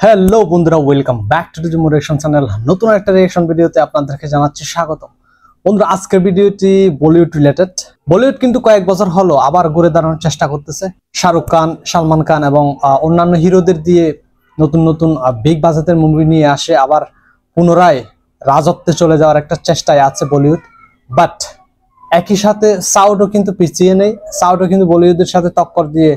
Hello বন্ধুরা, welcome back to the motivation channel. নতুন একটা রিঅ্যাকশন ভিডিওতে আপনাদেরকে জানাচ্ছি স্বাগতম। বন্ধুরা, আজকের ভিডিওটি বলিউড রিলেটেড। বলিউড কিন্তু কয়েক বছর হলো আবার ঘুরে দাঁড়ানোর চেষ্টা করতেছে। শাহরুখ খান, সালমান খান এবং অন্যান্য হিরোদের দিয়ে নতুন নতুন বিগ বাজেটের মুভি নিয়ে আসে, আবার পুনরায় রাজত্বে চলে যাওয়ার একটা চেষ্টায় আছে বলিউড। বাট একই সাথে সাউথও কিন্তু পিছিয়ে নেই। সাউথও কিন্তু বলিউডের সাথে টক্কর দিয়ে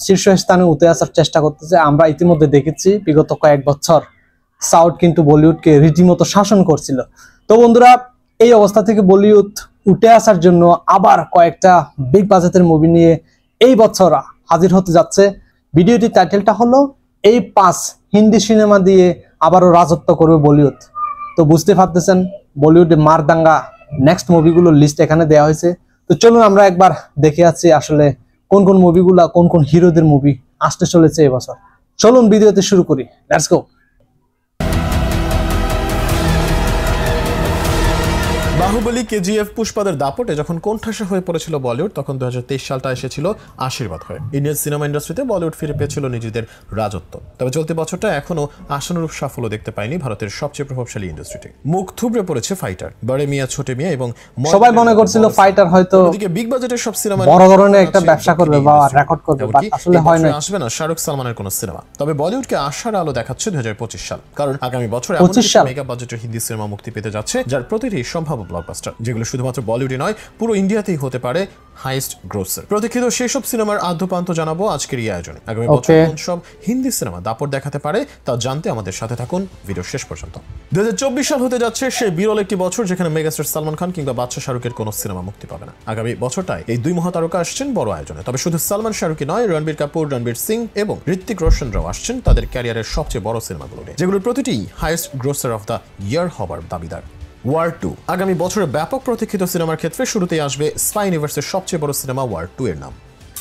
শীর্ষস্থানে উঠে আসার চেষ্টা করতেছে। আমরা ইতিমধ্যে দেখেছি বিগত কয়েক বছর সাউথ কিন্তু বলিউডকে রীতিমতো শাসন করছিল। তো বন্ধুরা, এই অবস্থা থেকে বলিউড উঠে আসার জন্য আবার কয়েকটা বিগ বাজেটের মুভি নিয়ে এই বছর হাজির হতে যাচ্ছে। ভিডিওটির টাইটেলটা হলো এই 5 হিন্দি সিনেমা দিয়ে আবারও রাজত্ব করবে বলিউড। তো বুঝতে পারতেছেন বলিউডে মারদাঙ্গা নেক্সট মুভিগুলোর লিস্ট এখানে দেওয়া হয়েছে। তো চলুন আমরা একবার দেখে আছি আসলে কোন কোন মুভিগুলা, কোন কোন হিরোদের মুভি আসতে চলেছে এবছর। চলুন ভিডিওতে শুরু করি, লেটস গো। বাহুবলী, কেজিএফ, পুষ্পাদের দাপটে যখন কোণঠাসা হয়ে পড়েছিল বলিউড, তখন 2023 সালটা এসেছিল আশীর্বাদ হয়ে। ইন্ডিয়ান সিনেমা ইন্ডাস্ট্রিতে বলিউড ফিরে পেয়েছিল নিজেদের রাজত্ব। তবে চলতি বছরটা এখনো আশানুরূপ সাফল্য দেখতে পায়নি ভারতের সবচেয়ে প্রভাবশালী ইন্ডাস্ট্রিতে। মুখ থুবড়ে পড়েছে ফাইটার, বড়ে মিয়া, ছোটে মিয়া এবং সবাই মনে করছিল ফাইটার হয়তো এদিকে বিগ বাজেটের সব সিনেমা বড় ধরনের একটা ব্যবসা করবে বা রেকর্ড করবে, বাট আসলে হয় না। আসবে না শাহরুখ সালমানের কোনো সিনেমা। তবে বলিউডকে আশার আলো দেখাচ্ছে 2025 সাল, কারণ আগামী বছর এমন মেগা বাজেটের হিন্দি সিনেমা মুক্তি পেতে যাচ্ছে যার প্রতিটি সম্ভাব্য ব্লকবাস্টার, যেগুলো শুধুমাত্র বলিউডে নয় পুরো ইন্ডিয়াতেই হতে পারে হাইয়েস্ট গ্রোসার। প্রতীক্ষিত সেসব সিনেমার আদ্যপান্ত জানাবো আজকের এই আয়োজনে। আগামী বছর কোন সব হিন্দি সিনেমা দাপট দেখাতে পারে তা জানতে আমাদের সাথে থাকুন ভিডিও শেষ পর্যন্ত। 2024 সাল হতে যাচ্ছে সেই বিরল একটি বছর যেখানে মেগাস্টার সালমান খান কিংবা বাদশা শাহরুখের কোনো সিনেমা মুক্তি পাবে না। আগামী বছরটায় এই দুই মহাতারকা আসছেন বড় আয়োজনে। তবে শুধু সালমান শাহরুখই নয়, রণবীর কাপুর, রণবীর সিং এবং ঋত্বিক রোশনরাও আসছেন তাদের ক্যারিয়ারের সবচেয়ে বড় সিনেমাগুলোতে, যেগুলোর প্রতিটি highest grosser of the year হবার দাবিদার। ওয়ার 2 আগামী বছরের ব্যাপক প্রতীক্ষিত সিনেমার ক্ষেত্রে শুরুতেই আসবে স্পাই ইউনিভার্সের সবচেয়ে বড় সিনেমা ওয়ার 2 এর নাম।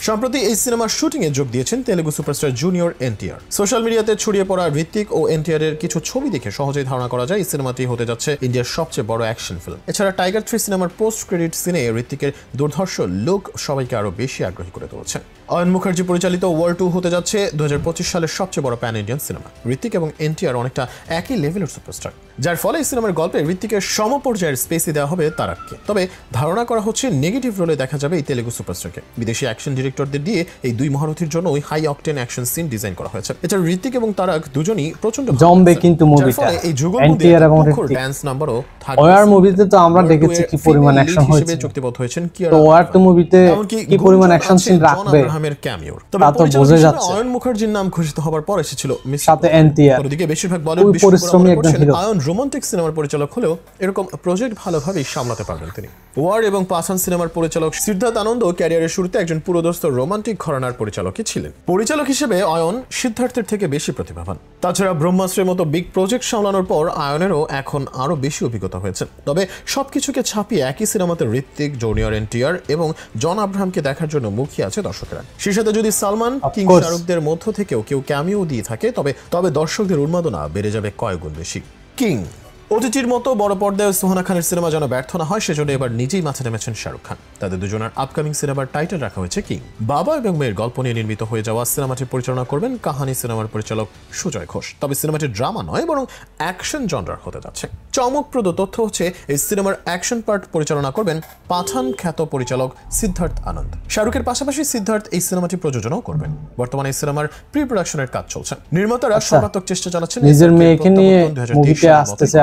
সম্প্রতি এই সিনেমার শুটিং এ যোগ দিয়েছেন Telugu superstar junior NTR. Social মিডিয়াতে ছড়িয়ে পড়া ঋত্বিক ও এনটিআর এর কিছু ছবি দেখে সহজেই ধারণা করা যায় এই সিনেমাটি হতে যাচ্ছে ইন্ডিয়ার সবচেয়ে বড় অ্যাকশন ফিল্ম। এছাড়া টাইগার 3 সিনেমার পোস্ট ক্রেডিট সিনে ঋত্বিকের দুর্ধর্ষ লুক সবাইকে আরো বেশি আগ্রহী করে তুলেছে। অয়ন মুখার্জি পরিচালিত ওয়ার 2 হতে যাচ্ছে 2025 সালের সবচেয়ে বড় প্যান ইন্ডিয়ান সিনেমা। ঋত্বিক এবং এনটিআর অনেকটা একই লেভেলের সুপারস্টার, যার ফলে এই সিনেমার গল্পে ঋত্বিকের সমপর্যায়ের স্পেসই দেওয়া হবে তারাককে। তবে ধারণা করা হচ্ছে নেগেটিভ রোলে দেখা যাবে এই তেলুগু সুপারস্টারকে। বিদেশি অ্যাকশন ডিরেক্টরদের দিয়ে এই দুই মহারথীর জন্য ওই high octane action scene design করা হয়েছে। এছাড়া ঋত্বিক এবং তারাক দুজনই প্রচন্ড জম্বে কিন্তু মুভিটা এই যুগল এনটিআর এবং ঋত্বিক ড্যান্স নাম্বারও থাকবে। ওয়ার মুভিতে তো আমরা দেখেছি কি পরিমাণ অ্যাকশন হয়েছে, চুক্তিবদ্ধ হয়েছেন তো ওয়ার 2 মুভিতে কি পরিমাণ অ্যাকশন সিন রাখবে তা তো বোঝা যাচ্ছে। অয়ন মুখার্জির নাম ঘোষিত হবার পর এসেছিল সাথে এনটিআর। ওদিকে বেশিরভাগ বলিউড পরিশ্রমী একজন হিরো। অয়ন রোমান্টিক সিনেমার পরিচালক হলেও এরকম প্রজেক্ট ভালোভাবে সামলাতে পারবেন তিনি। ওয়ার এবং পাঠান সিনেমার পরিচালক সিদ্ধার্থ আনন্দ ক্যারিয়ারের শুরুতে একজন পুরোদস্ত রোমান্টিক ঘরানার পরিচালকই ছিলেন। পরিচালক হিসেবে অয়ন সিদ্ধার্থের থেকে বেশি প্রতিভাবান। তাছাড়া ব্রহ্মাস্ত্রের মতো বিগ প্রজেক্ট সামলানোর পর অয়নেরও এখন আরো বেশি অভিজ্ঞতা হয়েছে। তবে সবকিছুকে ছাপিয়ে একই সিনেমাতে ঋত্বিক, জুনিয়র এনটিআর এবং জন আব্রাহামকে দেখার জন্য মুখিয়ে আছে দর্শকেরা। সেই সাথে যদি সালমান কিং শাহরুখদের মধ্য থেকেও কেউ ক্যামিও দিয়ে থাকে তবে দর্শকদের উন্মাদনা বেড়ে যাবে কয়েক গুণ বেশি। কিং ওটিটির মতো বড় পর্দায় সুহানা খানের সিনেমা যেন ব্যর্থ না হয়, সেজন্য এবার নিজেই মাঠে নেমেছেন শাহরুখ খান। তাদের দুজনের আপকামিং সিনেমার টাইটেল রাখা হয়েছে কিং। বাবা এবং মেয়ের গল্প নিয়ে নির্মিত হয়ে যাওয়া সিনেমাটি পরিচালনা করবেন কাহানি সিনেমার পরিচালক সুজয় ঘোষ। তবে সিনেমাটি ড্রামা নয় বরং অ্যাকশন জনরার হতে যাচ্ছে। চমকপ্রদ তথ্য হচ্ছে এই সিনেমার অ্যাকশন পার্ট পরিচালনা করবেন পাঠান খ্যাত পরিচালক সিদ্ধার্থ আনন্দ। শাহরুখের পাশাপাশি সিদ্ধার্থ এই সিনেমাটি প্রযোজনাও করবেন। বর্তমানে এই সিনেমার প্রি প্রোডাকশনের কাজ চলছে। নির্মাতারা সর্বাত্মক চেষ্টা চালাচ্ছেন নিজের মেয়েকে নিয়ে মুভিতে আসতেছে।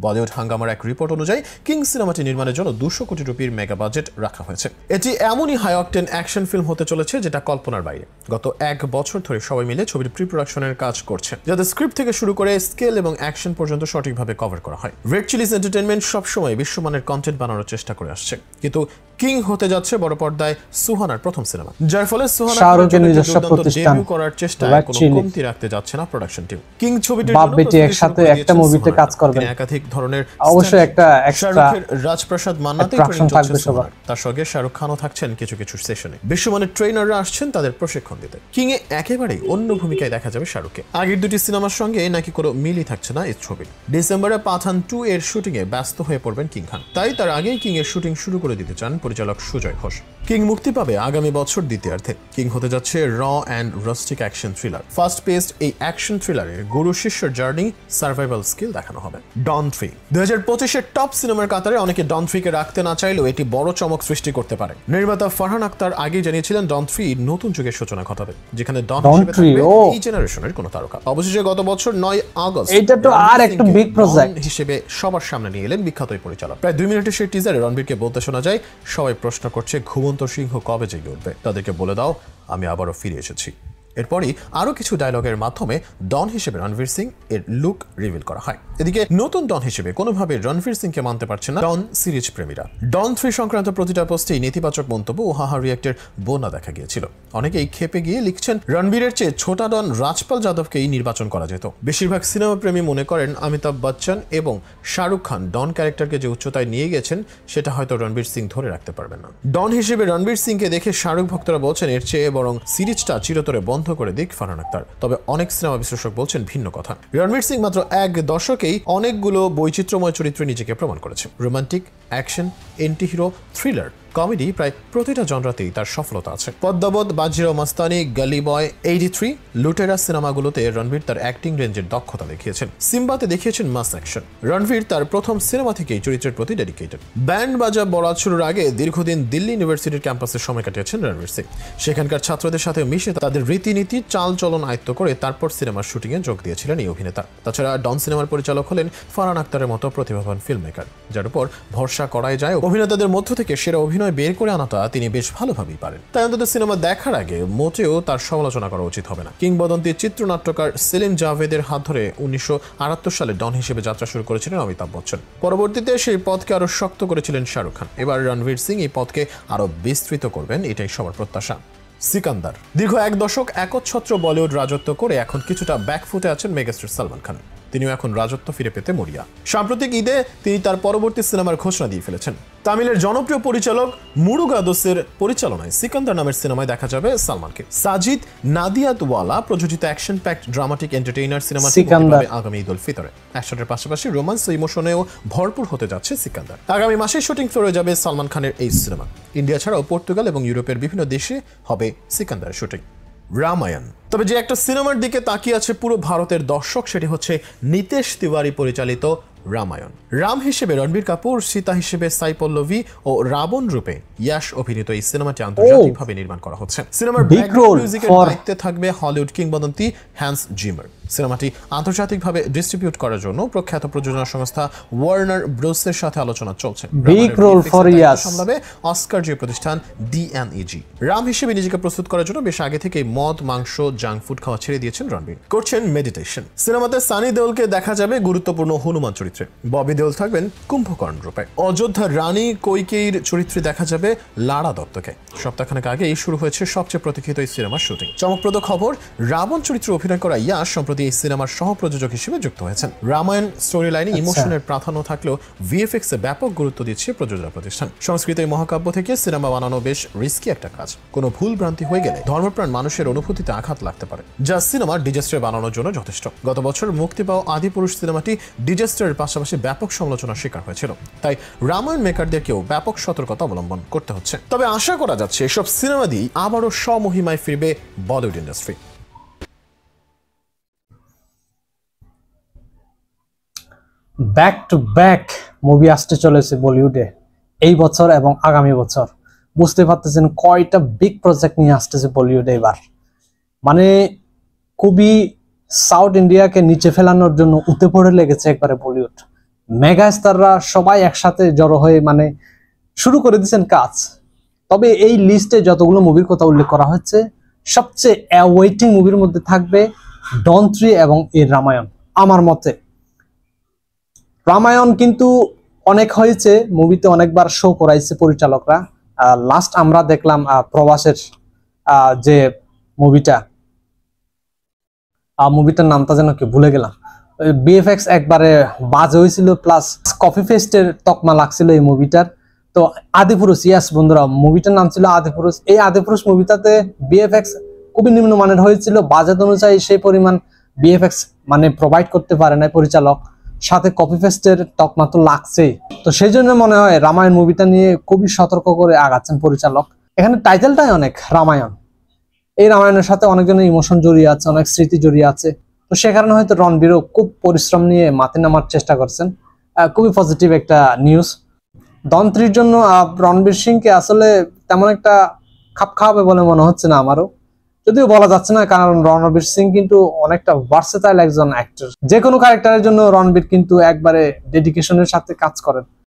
বলিউড হাঙ্গামার এক রিপোর্ট অনুযায়ী কিং সিনেমাটি নির্মাণের জন্য 200 কোটি রুপির মেগা বাজেট রাখা হয়েছে। এটি এমনই হাই অকটেন অ্যাকশন ফিল্ম হতে চলেছে যেটা কল্পনার বাইরে। গত 1 বছর ধরে সবাই মিলে ছবির প্রি প্রোডাকশনের কাজ করছে, যাতে স্ক্রিপ্ট থেকে শুরু করে স্কেল এবং অ্যাকশন পর্যন্ত সঠিকভাবে কভার করা হয়। রেড চিলিজ এন্টারটেইনমেন্ট সবসময় বিশ্বমানের কন্টেন্ট বানানোর চেষ্টা করে আসছে, কিন্তু কিং হতে যাচ্ছে বড় পর্দায় সুহানার প্রথম সিনেমা, যার ফলে সুহানা শাহরুখের নিজস্ব প্রতিষ্ঠান ডেবিউ করার চেষ্টায় কোনো কমতি রাখতে যাচ্ছে না প্রোডাকশন টিম। কিং ছবিটির বাপ বেটি একসাথে একটা মুভিতে কাজ করবেন, একাধিক ধরনের অবশ্যই একটা এক্সট্রা রাজপ্রাসাদ মান্নাতেই ট্রেনিং চলছে সবার। তার সঙ্গে শাহরুখ খানও থাকছেন কিছু কিছু সেশনে। বিশ্বমানের ট্রেনাররা আসছেন তাদের প্রশিক্ষণ দিতে। কিং এ একেবারেই অন্য ভূমিকায় দেখা যাবে শাহরুখকে। আগের দুটি সিনেমার সঙ্গে নাকি কোনো মিলই থাকছে না এই ছবির। ডিসেম্বরে পাঠান 2 এর শুটিং এ ব্যস্ত হয়ে পড়বেন কিং খান, তাই তার আগেই কিং এর শুটিং শুরু করে দিতে চান পরিচালক সুজয় ঘোষ। কিং মুক্তি পাবে আগামী বছর দ্বিতীয়ার্ধে। কিং হতে যাচ্ছে raw and rustic action thriller. Fast paced এই অ্যাকশন থ্রিলারের গুরু শিষ্যের জার্নি, সার্ভাইভাল স্কিল দেখানো হবে। ডন 3 2025-এর টপ সিনেমার কাতারে অনেকে ডন 3-কে রাখতে না চাইলেও এটি বড় চমক সৃষ্টি করতে পারে। নির্মাতা ফারহান আক্তার আগেই জানিয়েছিলেন ডন 3 নতুন যুগের সূচনা ঘটাবে, যেখানে ডন হিসেবে থাকবে এই জেনারেশনের কোনো তারকা। অবশেষে গত বছর 9 আগস্ট এটা তো আর একটা বিগ প্রজেক্ট হিসেবে সবার সামনে নিয়ে এলেন বিখ্যাত এই পরিচালক। প্রায় 2 মিনিটের সেই টিজারে রণবীরকে বলতে শোনা যায়, সবাই প্রশ্ন করছে ঘুমন্ত সিংহ কবে জেগে উঠবে, তাদেরকে বলে দাও আমি আবারও ফিরে এসেছি। এরপরই আরো কিছু ডায়লগের মাধ্যমে ডন হিসেবে রণবীর সিং এর লুক রিভিল করা হয়। এদিকে নতুন ডন হিসেবে কোনোভাবে রণবীর সিংকে মানতে পারছে না ডন সিরিজ প্রেমীরা। ডন 3 সংক্রান্ত প্রতিটা পোস্টেই নেতিবাচক মন্তব্য ও হাহা রিয়েক্টের বন্যা দেখা গিয়েছিল। অনেকেই ক্ষেপে গিয়ে লিখছেন, রণবীরের চেয়ে ছোটা ডন রাজপাল যাদবকেই নির্বাচন করা যেত। বেশিরভাগ সিনেমা প্রেমী মনে করেন অমিতাভ বচ্চন এবং শাহরুখ খান ডন ক্যারেক্টারকে যে উচ্চতায় নিয়ে গেছেন সেটা হয়তো রণবীর সিং ধরে রাখতে পারবেন না। ডন হিসেবে রণবীর সিংকে দেখে শাহরুখ ভক্তরা বলছেন এর চেয়ে বরং সিরিজটা চিরতরে বন্ধ করে দিক ফারহান আক্তার। তবে অনেক সিনেমা বিশ্লেষক বলছেন ভিন্ন কথা। রণবীর সিং মাত্র এক দশকেই অনেকগুলো বৈচিত্র্যময় চরিত্রে নিজেকে প্রমাণ করেছে। Romantic, action, anti hero, thriller, comedy, প্রায় প্রতিটা জনরাতেই তার সফলতা আছে। পদ্মাবত, বাজিরাও মাস্তানি, গলি বয়, 83, লুটেরা সিনেমাগুলোতে রণবীর তার অ্যাক্টিং রেঞ্জের দক্ষতা দেখিয়েছেন। সিম্বাতে দেখিয়েছেন মাস অ্যাকশন। রণবীর তার প্রথম সিনেমা থেকেই চরিত্রের প্রতি ডেডিকেটেড। ব্যান্ড বাজা বরাত শুরুর আগে দীর্ঘদিন দিল্লি ইউনিভার্সিটির ক্যাম্পাসে সময় কাটিয়েছেন রণবীর সিং। সেখানকার ছাত্রদের সাথে মিশে তাদের রীতিনীতি, চালচলন আয়ত্ত করে তারপর সিনেমার শুটিংয়ে যোগ দিয়েছিলেন এই অভিনেতা। তাছাড়া ডন সিনেমার পরিচালক হলেন ফারহান আক্তারের মতো প্রতিভাবান ফিল্ম মেকার, যার উপর ভরসা করাই যায়। অভিনেতাদের মধ্য থেকে সেরা অভিনয় বের করে আনাটা তিনি বেশ ভালোভাবেই পারেন। তাই অন্তত সিনেমা দেখার আগে মোটেও তার সমালোচনা করা উচিত হবে না। কিংবদন্তি চিত্রনাট্যকার সেলিম জাভেদের হাত ধরে 1978 সালে ডন হিসেবে যাত্রা শুরু করেছিলেন অমিতাভ বচ্চন। পরবর্তীতে সেই পথকে আরো শক্ত করেছিলেন শাহরুখ খান। এবার রণবীর সিং এই পথকে আরো বিস্তৃত করবেন, এটাই সবার প্রত্যাশা। সিকান্দার দীর্ঘ এক দশক একচ্ছত্র বলিউড রাজত্ব করে এখন কিছুটা ব্যাকফুটে আছেন মেগাস্টার সালমান খান। তিনিও এখন রাজত্ব ফিরে পেতে মরিয়া। সাম্প্রতিক ঈদে তিনি তার পরবর্তী সিনেমার ঘোষণা দিয়ে ফেলেছেন। তামিলের জনপ্রিয় পরিচালক মুরুগাদোসের পরিচালনায় সিকান্দার নামের সিনেমায় দেখা যাবে সালমানকে। সাজিদ নাদিয়াতওয়ালা প্রযোজিত অ্যাকশন প্যাকড ড্রামাটিক এন্টারটেইনার সিনেমাটি আগামী ঈদ উল ফিতরে। অ্যাকশনের পাশাপাশি রোমান্স ও ইমোশনেও ভরপুর হতে যাচ্ছে সিকান্দার। আগামী মাসে শুটিং ফ্লোরে যাবে সালমান খানের এই সিনেমা। ইন্ডিয়া ছাড়াও পর্তুগাল এবং ইউরোপের বিভিন্ন দেশে হবে সিকান্দারের শুটিং। রামায়ণ। তবে যে একটা সিনেমার দিকে তাকিয়ে আছে পুরো ভারতের দর্শক, সেটি হচ্ছে নিতেশ তিওয়ারি পরিচালিত রামায়ণ। রাম হিসেবে রণবীর কাপুর, সীতা হিসেবে সাই পল্লবী ও রাবণ রূপে ইয়াশ অভিনীত এই সিনেমাটি আন্তর্জাতিকভাবে নির্মাণ করা হচ্ছে। সিনেমার ব্যাকগ্রাউন্ড মিউজিকের দায়িত্বে থাকবে হলিউড কিংবদন্তি হ্যান্স জিমার। সিনেমাটি আন্তর্জাতিকভাবে ডিস্ট্রিবিউট করার জন্য প্রখ্যাত প্রযোজনা সংস্থা ওয়ার্নার ব্রোসের সাথে আলোচনা চলছে। বিগ রোল ফর ইয়াশ সামলাবে অস্কার জয়ী প্রতিষ্ঠান DNEG। রাম হিসেবে নিজেকে প্রস্তুত করার জন্য বেশ আগে থেকেই মদ, মাংস, জাঙ্ক ফুড খাওয়া ছেড়ে দিয়েছেন রণবীর। করছেন মেডিটেশন। সিনেমাতে সানি দেওলকে দেখা যাবে গুরুত্বপূর্ণ হনুমান চরিত্রে। ববি দেওল থাকবেন কুম্ভকর্ণ রূপে। অযোধ্যার রানী কৈকেয়ীর চরিত্রে দেখা যাবে লারা দত্তকে। সপ্তাহখানেক আগেই শুরু হয়েছে সবচেয়ে প্রতীক্ষিত এই সিনেমার শুটিং। চমকপ্রদ খবর, রাবণ চরিত্রে অভিনয় করা ইয়াশ সম্প্রতি এই সিনেমার সহ-প্রযোজক হিসেবে যুক্ত হয়েছেন। রামায়ণ স্টোরি লাইনে ইমোশনের প্রাধান্য থাকলেও VFX এ ব্যাপক গুরুত্ব দিচ্ছে প্রযোজনা প্রতিষ্ঠান। সংস্কৃত এই মহাকাব্য থেকে সিনেমা বানানো বেশ রিস্কি একটা কাজ। কোনো ভুল ভ্রান্তি হয়ে গেলে ধর্মপ্রাণ মানুষের অনুভূতিতে আঘাত লাগতে পারে, যা সিনেমার ডিজাস্টার বানানোর জন্য যথেষ্ট। গত বছর মুক্তি পাওয়া আদিপুরুষ সিনেমাটি ডিজাস্টারের পাশাপাশি ব্যাপক সমালোচনার শিকার হয়েছিল। তাই রামায়ণ মেকারদেরকেও ব্যাপক সতর্কতা অবলম্বন করতে হচ্ছে। তবে আশা করা যাচ্ছে এসব সিনেমা দিয়ে আবারও স্বমহিমায় ফিরবে Bollywood industry. Back to back movie আসতে চলেছে বলিউডে এই বছর এবং আগামী বছর। বুঝতে পারতেছেন কয়টা বিগ প্রজেক্ট নিয়ে আসতেছে বলিউডে এবার। মানে খুবই সাউথ ইন্ডিয়াকে নিচে ফেলানোর জন্য উঠে পড়ে লেগেছে একবারে বলিউড। মেগা স্টাররা সবাই একসাথে জড়ো হয়ে মানে শুরু করে দিচ্ছেন কাজ। তবে এই লিস্টে যতগুলো মুভির কথা উল্লেখ করা হচ্ছে, সবচেয়ে অ্যাওয়েটিং মুভির মধ্যে থাকবে ডন 3 এবং এর রামায়ণ। আমার মতে রামায়ণ কিন্তু অনেক হয়েছে, মুভিতে অনেকবার শো করাইছে পরিচালকরা। লাস্ট আমরা দেখলাম প্রবাসের যে মুভিটার নামটা যেন কি ভুলে গেলাম। VFX একবারে বাজে হয়েছিল, প্লাস কপি পেস্টের তকমা লাগছিল এই মুভিটার। তো আদিপুরুষ, ইয়াস বন্ধুরা, মুভিটার নাম ছিল আদিপুরুষ। এই আদিপুরুষ মুভিটাতে VFX খুবই নিম্নমানের হয়েছিল। বাজেট অনুযায়ী সেই পরিমাণ VFX মানে প্রোভাইড করতে পারে না পরিচালক, সাথে কপি পেস্টের তকমা তো লাগছেই। তো সেই জন্য মনে হয় রামায়ণ মুভিটা নিয়ে খুবই সতর্ক করে আগাচ্ছেন পরিচালক। এখানে টাইটেলটাই অনেক রামায়ণ, এই রামায়ণের সাথে অনেকজনের ইমোশন জড়িয়ে আছে, অনেক স্মৃতি জড়িয়ে আছে। তো সে কারণে হয়তো রণবীরও খুব পরিশ্রম নিয়ে মাঠে নামার চেষ্টা করছেন। খুবই পজিটিভ একটা নিউজ। ডন 3-র জন্য রণবীর সিংকে আসলে তেমন একটা খাপ খাওয়াবে বলে মনে হচ্ছে না আমারও, যদিও বলা যাচ্ছে না, কারণ রণবীর সিং কিন্তু অনেকটা ভার্সেটাইল একজন অ্যাক্টর। যে কোনো ক্যারেক্টারের জন্য রণবীর কিন্তু একবারে ডেডিকেশনের সাথে কাজ করেন।